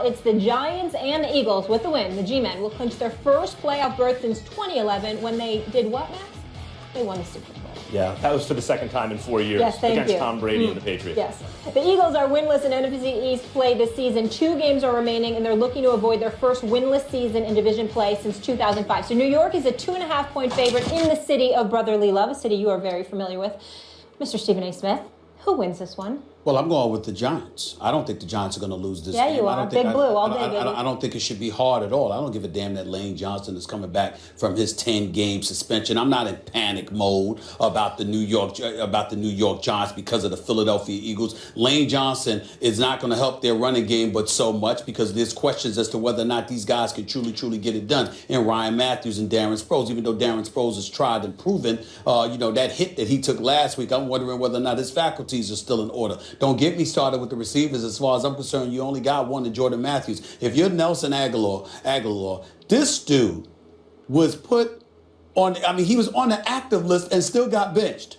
Well, it's the Giants and the Eagles with the win. The G-Men will clinch their first playoff berth since 2011 when they did what, Max? They won the Super Bowl. Yeah, that was for the second time in 4 years against Tom Brady and the Patriots. Yes. The Eagles are winless in NFC East play this season. 2 games are remaining, and they're looking to avoid their first winless season in division play since 2005. So New York is a 2.5-point favorite in the city of brotherly love, a city you are very familiar with. Mr. Stephen A. Smith, who wins this one? Well, I'm going with the Giants. I don't think the Giants are going to lose this game. game. Yeah, you are. Big blue all day, baby. I don't think it should be hard at all. I don't give a damn that Lane Johnson is coming back from his 10-game suspension. I'm not in panic mode about the New York Giants because of the Philadelphia Eagles. Lane Johnson is not going to help their running game, but so much because there's questions as to whether or not these guys can truly get it done. And Ryan Matthews and Darren Sproles, even though Darren Sproles has tried and proven, that hit that he took last week, I'm wondering whether or not his faculties are still in order. Don't get me started with the receivers. As far as I'm concerned, you only got one in Jordan Matthews. If you're Nelson Aguilar, this dude was put on, he was on the active list and still got benched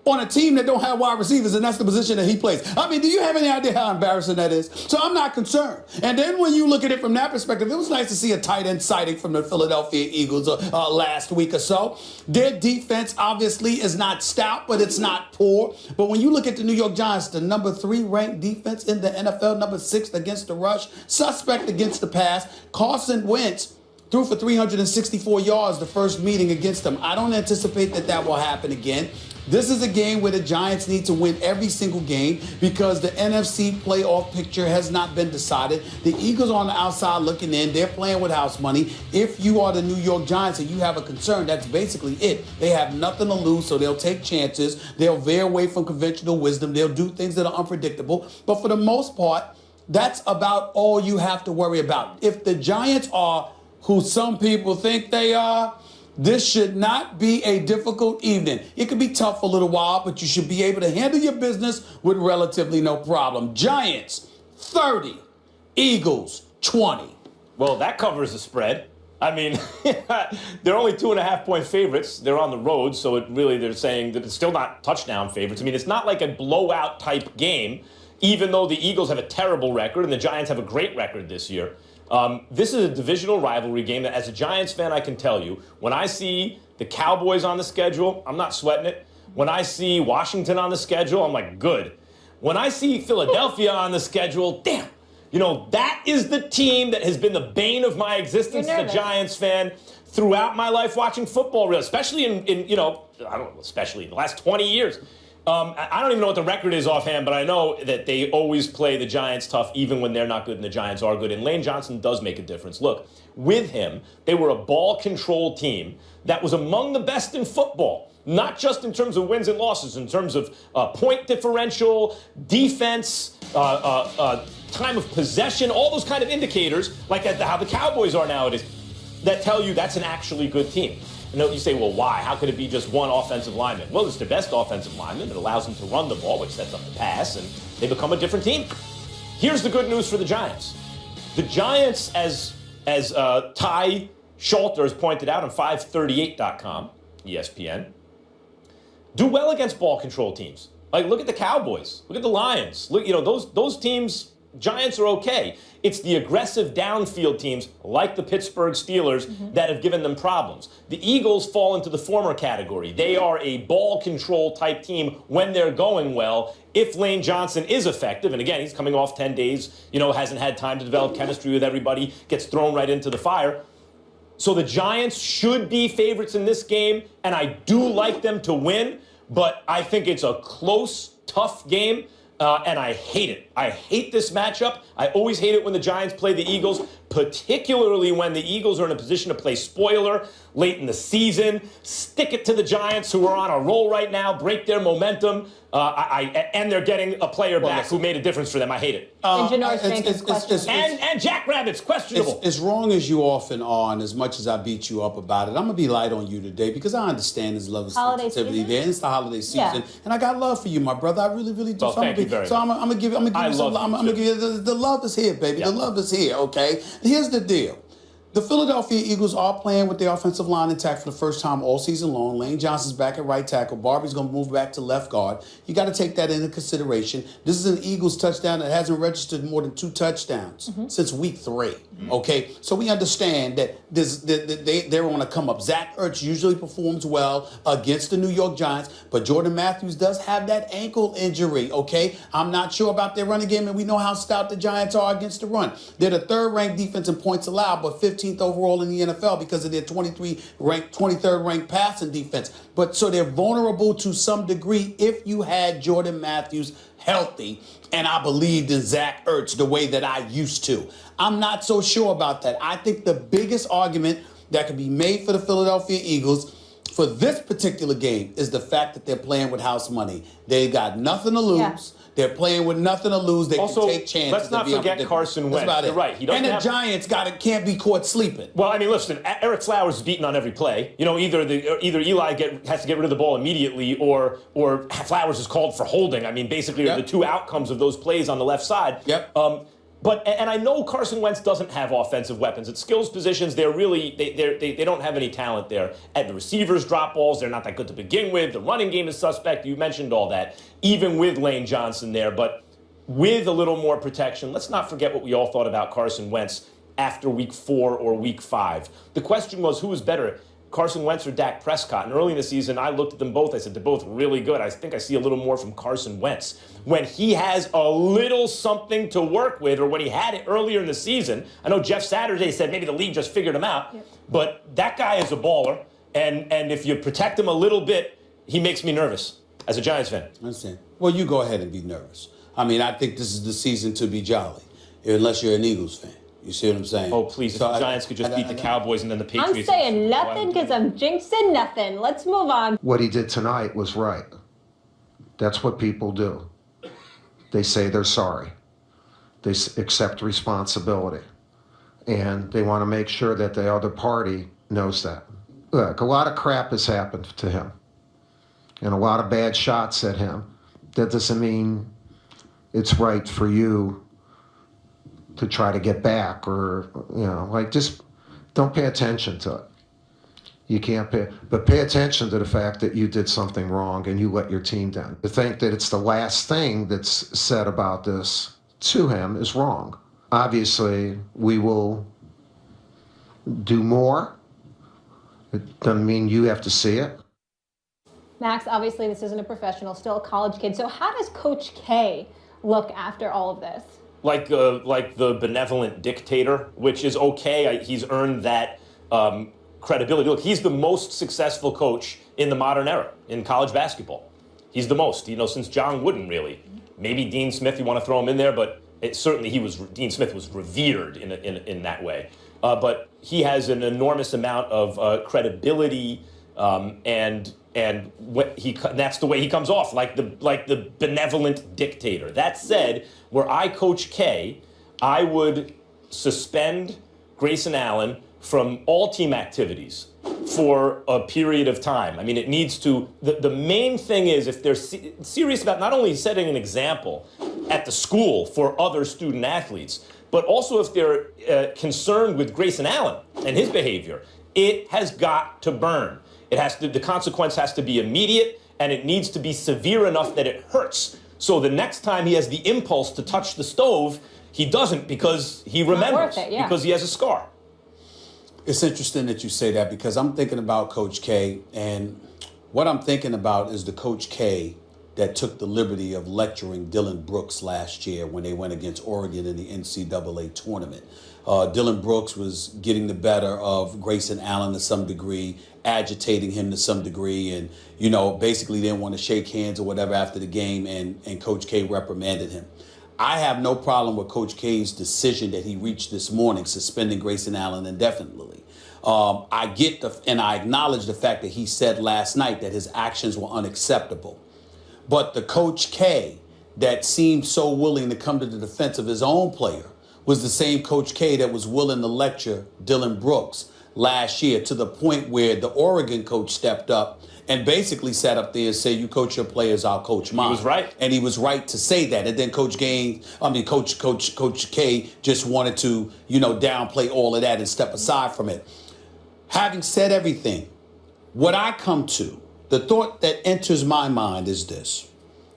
on a team that don't have wide receivers, and that's the position that he plays. Do you have any idea how embarrassing that is? So I'm not concerned. And then when you look at it from that perspective, it was nice to see a tight end sighting from the Philadelphia Eagles last week or so. Their defense obviously is not stout, but it's not poor. But when you look at the New York Giants, the number 3 ranked defense in the NFL, number 6 against the rush, suspect against the pass, Carson Wentz threw for 364 yards the first meeting against them. I don't anticipate that will happen again. This is a game where the Giants need to win every single game because the NFC playoff picture has not been decided. The Eagles are on the outside looking in. They're playing with house money. If you are the New York Giants and you have a concern, that's basically it. They have nothing to lose, so they'll take chances. They'll veer away from conventional wisdom. They'll do things that are unpredictable. But for the most part, that's about all you have to worry about. If the Giants are who some people think they are, this should not be a difficult evening. It could be tough for a little while, but you should be able to handle your business with relatively no problem. Giants, 30. Eagles, 20. Well, that covers the spread. They're only 2.5-point favorites. They're on the road, so they're saying that it's still not touchdown favorites. It's not like a blowout type game, even though the Eagles have a terrible record and the Giants have a great record this year. This is a divisional rivalry game that, as a Giants fan, I can tell you, when I see the Cowboys on the schedule, I'm not sweating it. When I see Washington on the schedule, I'm like, good. When I see Philadelphia on the schedule, damn. That is the team that has been the bane of my existence as a Giants fan throughout my life watching football, especially especially in the last 20 years. I don't even know what the record is offhand, but I know that they always play the Giants tough even when they're not good and the Giants are good. And Lane Johnson does make a difference. Look, with him, they were a ball control team that was among the best in football, not just in terms of wins and losses, in terms of point differential, defense, time of possession, all those kind of indicators, like how the Cowboys are nowadays, that tell you that's an actually good team. You say, well, why? How could it be just one offensive lineman? Well, it's the best offensive lineman. It allows them to run the ball, which sets up the pass, and they become a different team. Here's the good news for the Giants. The Giants, as Ty Schalter has pointed out on 538.com, ESPN, do well against ball control teams. Look at the Cowboys. Look at the Lions. Look, those teams, Giants are okay. It's the aggressive downfield teams like the Pittsburgh Steelers that have given them problems. The Eagles fall into the former category. They are a ball control type team when they're going well. If Lane Johnson is effective, and again, he's coming off 10 days, hasn't had time to develop chemistry with everybody, gets thrown right into the fire. So the Giants should be favorites in this game, and I do like them to win, but I think it's a close, tough game. And I hate it. I hate this matchup. I always hate it when the Giants play the Eagles, particularly when the Eagles are in a position to play spoiler late in the season. Stick it to the Giants, who are on a roll right now, break their momentum, and they're getting a player back who made a difference for them. I hate it. And Janoris Jenkins questionable. And Jack Rabbit's questionable. As wrong as you often are, and as much as I beat you up about it, I'm going to be light on you today because I understand there's love and sensitivity there. It's the holiday season. And I got love for you, my brother. I really, really do. Well, thank you very much. I'm going to give you some love. I'm going to give you the love is here, baby. Yep. The love is here, okay? Here's the deal. The Philadelphia Eagles are playing with their offensive line intact for the first time all season long. Lane Johnson's back at right tackle. Barbie's going to move back to left guard. You got to take that into consideration. This is an Eagles touchdown that hasn't registered more than 2 touchdowns since week 3. Okay, so we understand that they're on a come up. Zach Ertz usually performs well against the New York Giants, but Jordan Matthews does have that ankle injury. Okay, I'm not sure about their running game, and we know how stout the Giants are against the run. They're the 3rd-ranked defense in points allowed, but 15th overall in the NFL because of their 23rd ranked passing defense. But so they're vulnerable to some degree if you had Jordan Matthews healthy, and I believed in Zach Ertz the way that I used to. I'm not so sure about that. I think the biggest argument that can be made for the Philadelphia Eagles for this particular game is the fact that they're playing with house money. They got nothing to lose. Yeah. They're playing with nothing to lose. They also, can take chances. Let's not forget Carson Wentz. That's about You're right. He doesn't and the Giants can't be caught sleeping. Well, I mean, listen, Eric Flowers is beaten on every play. You know, either Eli has to get rid of the ball immediately, or Flowers is called for holding. I mean, basically, the 2 outcomes of those plays on the left side. Yep. But I know Carson Wentz doesn't have offensive weapons. At skills positions, they don't have any talent there. And the receivers drop balls. They're not that good to begin with. The running game is suspect. You mentioned all that. Even with Lane Johnson there, but with a little more protection, let's not forget what we all thought about Carson Wentz after week 4 or week 5. The question was, who was better, Carson Wentz or Dak Prescott? And early in the season, I looked at them both. I said, they're both really good. I think I see a little more from Carson Wentz. When he has a little something to work with, or when he had it earlier in the season, I know Jeff Saturday said maybe the league just figured him out, but that guy is a baller. And if you protect him a little bit, he makes me nervous as a Giants fan. I understand. Well, you go ahead and be nervous. I mean, I think this is the season to be jolly, unless you're an Eagles fan. You see what I'm saying? Oh, please. So if the Giants could just beat the Cowboys and then the Patriots. I'm saying nothing because I'm jinxing nothing. Let's move on. What he did tonight was right. That's what people do. They say they're sorry. They accept responsibility. And they want to make sure that the other party knows that. Look, a lot of crap has happened to him. And a lot of bad shots at him. That doesn't mean it's right for you to try to get back, or, just don't pay attention to it. You can't pay attention to the fact that you did something wrong and you let your team down. To think that it's the last thing that's said about this to him is wrong. Obviously, we will do more. It doesn't mean you have to see it. Max, obviously this isn't a professional, still a college kid. So how does Coach K look after all of this? Like the benevolent dictator, which is okay. He's earned that credibility. Look, he's the most successful coach in the modern era in college basketball. He's the most, since John Wooden, really. Maybe Dean Smith, you want to throw him in there, but certainly Dean Smith was revered in that way. But he has an enormous amount of credibility, and that's the way he comes off, like the benevolent dictator. That said, were I Coach K, I would suspend Grayson Allen from all team activities for a period of time. I mean, it needs to. The main thing is, if they're serious about not only setting an example at the school for other student athletes, but also if they're concerned with Grayson Allen and his behavior, it has got to burn. The consequence has to be immediate, and it needs to be severe enough that it hurts. So the next time he has the impulse to touch the stove, he doesn't, because he remembers, because he has a scar. It's interesting that you say that, because I'm thinking about Coach K, and what I'm thinking about is the Coach K that took the liberty of lecturing Dylan Brooks last year when they went against Oregon in the NCAA tournament. Dylan Brooks was getting the better of Grayson Allen to some degree, agitating him to some degree, and, basically didn't want to shake hands or whatever after the game, and Coach K reprimanded him. I have no problem with Coach K's decision that he reached this morning, suspending Grayson Allen indefinitely. I get and I acknowledge the fact that he said last night that his actions were unacceptable. But the Coach K that seemed so willing to come to the defense of his own player was the same Coach K that was willing to lecture Dylan Brooks last year, to the point where the Oregon coach stepped up and basically sat up there and said, "You coach your players, I'll coach mine." He was right, and he was right to say that. And then Coach K just wanted to, downplay all of that and step aside from it. Having said everything, what I come to, the thought that enters my mind is this,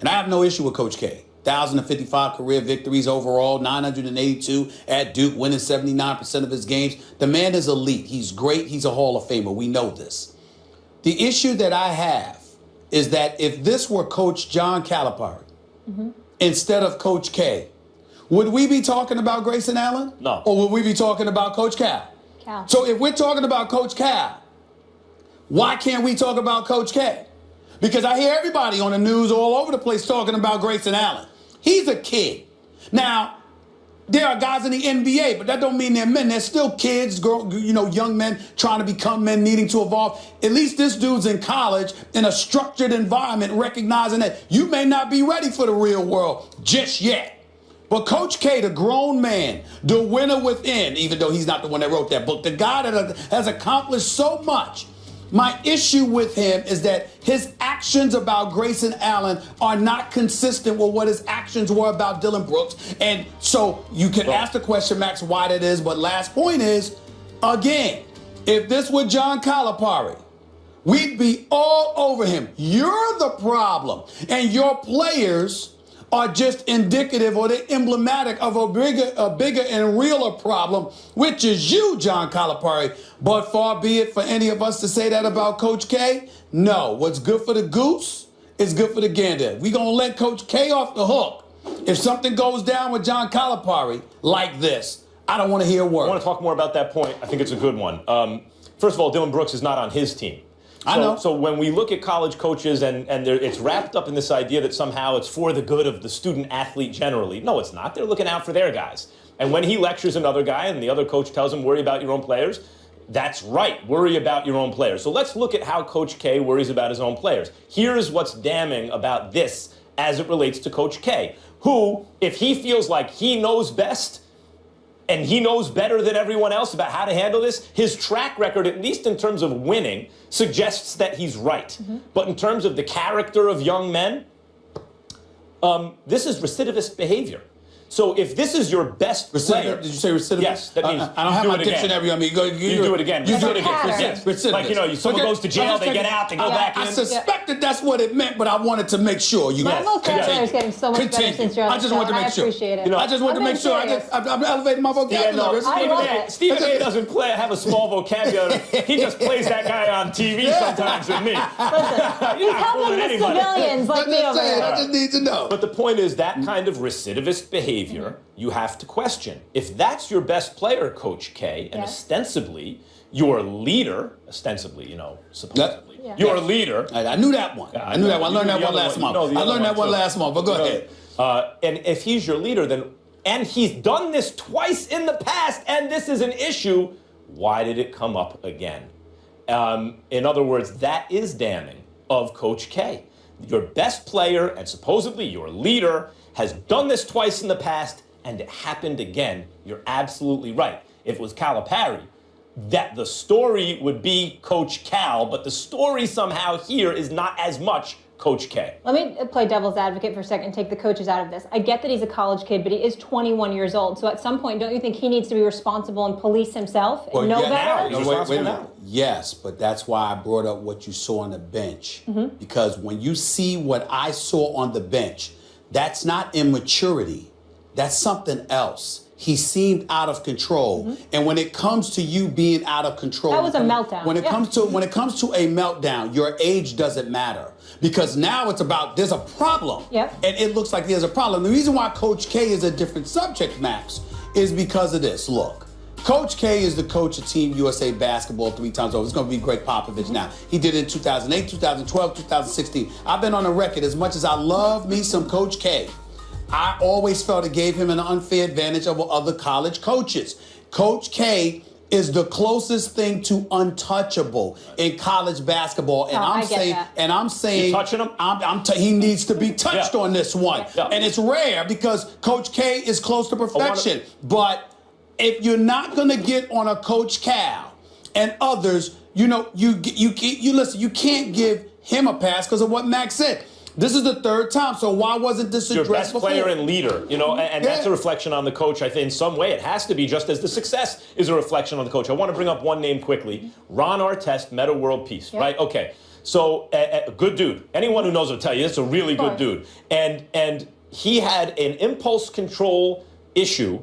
and I have no issue with Coach K. 1,055 career victories overall, 982 at Duke, winning 79% of his games. The man is elite. He's great. He's a Hall of Famer. We know this. The issue that I have is that if this were Coach John Calipari instead of Coach K, would we be talking about Grayson Allen? No. Or would we be talking about Coach Cal? Cal. So if we're talking about Coach Cal, why can't we talk about Coach K? Because I hear everybody on the news all over the place talking about Grayson Allen. He's a kid. Now, there are guys in the NBA, but that don't mean they're men. They're still kids, young men trying to become men, needing to evolve. At least this dude's in college in a structured environment, recognizing that you may not be ready for the real world just yet. But Coach K, the grown man, the winner within, even though he's not the one that wrote that book, the guy that has accomplished so much, my issue with him is that his actions about Grayson Allen are not consistent with what his actions were about Dylan Brooks. And so you can ask the question, Max, why that is. But last point is, again, if this were John Calipari, we'd be all over him. You're the problem. And your players are just indicative, or they're emblematic of a bigger and realer problem, which is you, John Calipari. But far be it for any of us to say that about Coach K. No, what's good for the goose is good for the gander. We're going to let Coach K off the hook. If something goes down with John Calipari like this, I don't want to hear a word. I want to talk more about that point. I think it's a good one. First of all, Dylan Brooks is not on his team. I know. So when we look at college coaches and it's wrapped up in this idea that somehow it's for the good of the student athlete generally. No, it's not. They're looking out for their guys. And when he lectures another guy and the other coach tells him, worry about your own players, that's right. Worry about your own players. So let's look at how Coach K worries about his own players. Here's what's damning about this as it relates to Coach K, who, if he feels like he knows best, and he knows better than everyone else about how to handle this, his track record, at least in terms of winning, suggests that he's right. But in terms of the character of young men, this is recidivist behavior. So if this is your best player... Did you say recidivist? Yes, that means I don't have my dictionary on me. You do it again. You do it Pattern. again. Yes, recidivist. Like, someone goes to jail, they get out, they go back in. I suspected that's what it meant, but I wanted to make sure. My vocabulary is getting so much better since you're on I just wanted to make sure. I appreciate it. I just wanted to make sure. I'm elevating my vocabulary. Stephen A. doesn't have a small vocabulary. He just plays that guy on TV sometimes with me. Listen, he's helping the civilians like me over here. I just need to know. But the point is that kind of recidivist behavior, you have to question. If that's your best player, Coach K, and ostensibly your leader, supposedly, your leader. I knew that one. I learned that one last month. I learned that one last month, but go ahead. And if he's your leader, and he's done this twice in the past, and this is an issue, why did it come up again? In other words, that is damning of Coach K. Your best player and supposedly your leader has done this twice in the past, and it happened again. You're absolutely right. If it was Calipari, that the story would be Coach Cal, but the story somehow here is not as much Coach K. Let me play devil's advocate for a second and take the coaches out of this. I get that he's a college kid, but he is 21 years old. So at some point, don't you think he needs to be responsible and police himself and know better? Wait a minute. Yes, but that's why I brought up what you saw on the bench. Because when you see what I saw on the bench, that's not immaturity. That's something else. He seemed out of control. And when it comes to you being out of control, that was a meltdown. When it comes to a meltdown, your age doesn't matter. Because now it's about there's a problem. Yep. And it looks like there's a problem. The reason why Coach K is a different subject, Max, is because of this. Look, Coach K is the coach of Team USA basketball 3 times over. It's going to be Greg Popovich now. He did it in 2008, 2012, 2016. I've been on the record, as much as I love me some Coach K, I always felt it gave him an unfair advantage over other college coaches. Coach K is the closest thing to untouchable in college basketball, and I'm saying, you touching him? He needs to be touched on this one, and it's rare because Coach K is close to perfection. But if you're not going to get on a Coach Cal, and others, you listen, you can't give him a pass because of what Max said. This is the third time, so why wasn't this your addressed best before? player and leader, and that's a reflection on the coach. I think in some way it has to be, just as the success is a reflection on the coach. I want to bring up one name quickly. Ron Artest, Meta World Peace, right? Okay, so a good dude. Anyone who knows will tell you it's a really good dude. And he had an impulse control issue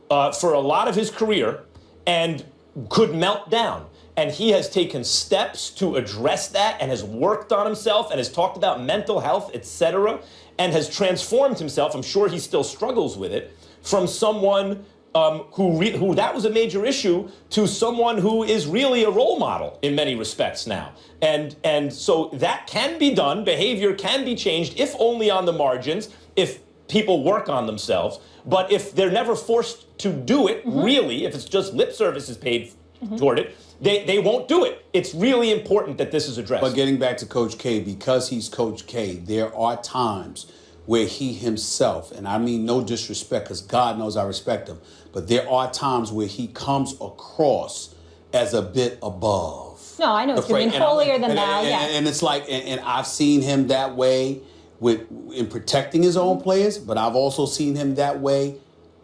for a lot of his career and could melt down. And he has taken steps to address that and has worked on himself and has talked about mental health, etc., and has transformed himself. I'm sure he still struggles with it, from someone who that was a major issue to someone who is really a role model in many respects now. And so that can be done. Behavior can be changed, if only on the margins, if people work on themselves. But if they're never forced to do it, really, if it's just lip service is paid toward it, they won't do it. It's really important that this is addressed. But getting back to Coach K, because he's Coach K, there are times where he himself, and I mean no disrespect because God knows I respect him, but there are times where he comes across as a bit above. No, I know what you mean. Holier than thou, yeah. And it's like, and I've seen him that way in protecting his own players, but I've also seen him that way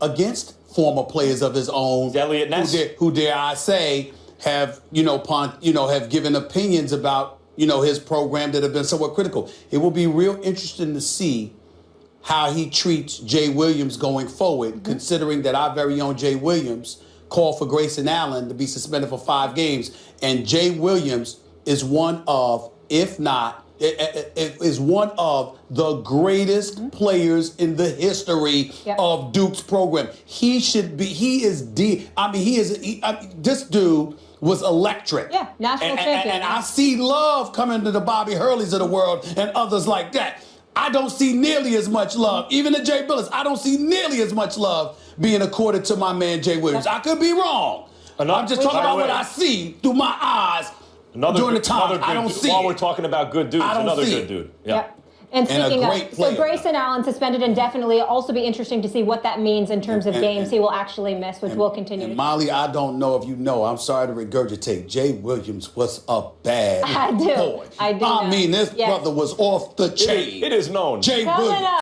against former players of his own. Elliot Ness. Who dare I say, have have given opinions about his program that have been somewhat critical. It will be real interesting to see how he treats Jay Williams going forward, considering that our very own Jay Williams called for Grayson Allen to be suspended for 5 games, and Jay Williams is one of, if not, is one of the greatest players in the history of Duke's program. He should be. He is this dude was electric. Yeah, national champion. And I see love coming to the Bobby Hurleys of the world and others like that. I don't see nearly as much love. Even to Jay Billis, I don't see nearly as much love being accorded to my man Jay Williams. I could be wrong. I'm just talking about what I see through my eyes during the time. I don't see While it. we're talking about good dudes, another good dude. Yep. And speaking of, so Grayson Allen suspended indefinitely. It'll also be interesting to see what that means in terms of games he will actually miss, which will continue. And Molly, I don't know if you know, I'm sorry to regurgitate, Jay Williams was a bad boy. I do. I mean, this brother was off the chain. It is known. Jay Williams.